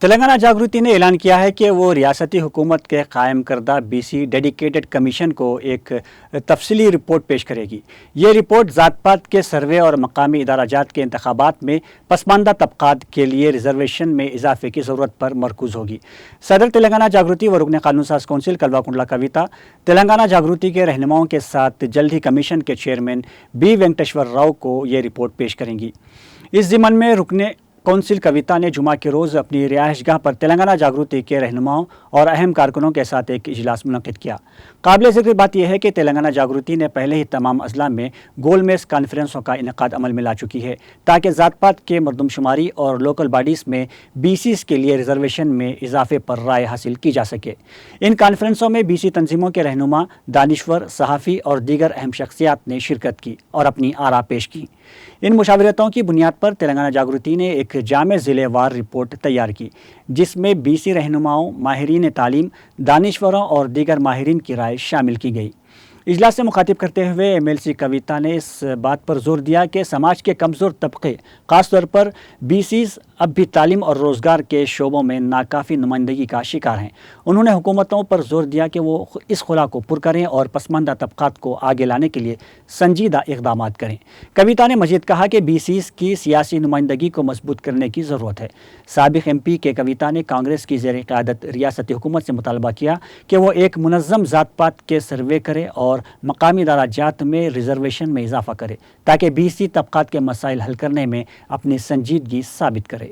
تلنگانہ جاگرتی نے اعلان کیا ہے کہ وہ ریاستی حکومت کے قائم کردہ بی سی ڈیڈیکیٹڈ کمیشن کو ایک تفصیلی رپورٹ پیش کرے گی۔ یہ رپورٹ ذات پات کے سروے اور مقامی ادارہ جات کے انتخابات میں پسماندہ طبقات کے لیے ریزرویشن میں اضافے کی ضرورت پر مرکوز ہوگی۔ صدر تلنگانہ جاگرتی و رکن قانون ساز کونسل کلوا کنڈلا کویتا تلنگانہ جاگرتی کے رہنماؤں کے ساتھ جلد ہی کمیشن کے چیئرمین بی وینکٹیشور راؤ کو یہ رپورٹ پیش کریں گی۔ اس ضمن میں رکن کونسل کویتا نے جمعہ کے روز اپنی رہائش گاہ پر تلنگانہ جاگرتی کے رہنماؤں اور اہم کارکنوں کے ساتھ ایک اجلاس منعقد کیا۔ قابل ذکر بات یہ ہے کہ تلنگانہ جاگرتی نے پہلے ہی تمام اضلاع میں گول میز کانفرنسوں کا انعقاد عمل میں لا چکی ہے تاکہ ذات پات کے مردم شماری اور لوکل باڈیز میں بی سیز کے لیے ریزرویشن میں اضافے پر رائے حاصل کی جا سکے۔ ان کانفرنسوں میں بی سی تنظیموں کے رہنما، دانشور، صحافی اور دیگر اہم شخصیات نے شرکت کی اور اپنی آراء پیش کی۔ ان مشاورتوں کی بنیاد پر تلنگانہ جاگرتی نے ایک جامع ضلع وار رپورٹ تیار کی جس میں بی سی رہنماؤں، ماہرین تعلیم، دانشوروں اور دیگر ماہرین کی رائے شامل کی گئی۔ اجلاس سے مخاطب کرتے ہوئے ایم ایل سی کویتا نے اس بات پر زور دیا کہ سماج کے کمزور طبقے خاص طور پر بی سیز اب بھی تعلیم اور روزگار کے شعبوں میں ناکافی نمائندگی کا شکار ہیں۔ انہوں نے حکومتوں پر زور دیا کہ وہ اس خلا کو پر کریں اور پسماندہ طبقات کو آگے لانے کے لیے سنجیدہ اقدامات کریں۔ کویتا نے مزید کہا کہ بی سیز کی سیاسی نمائندگی کو مضبوط کرنے کی ضرورت ہے۔ سابق ایم پی کے کویتا نے کانگریس کی زیر قیادت ریاستی حکومت سے مطالبہ کیا کہ وہ ایک منظم ذات پات کے سروے کرے اور مقامی ادارہ جات میں ریزرویشن میں اضافہ کرے تاکہ بی سی طبقات کے مسائل حل کرنے میں اپنی سنجیدگی ثابت کرے۔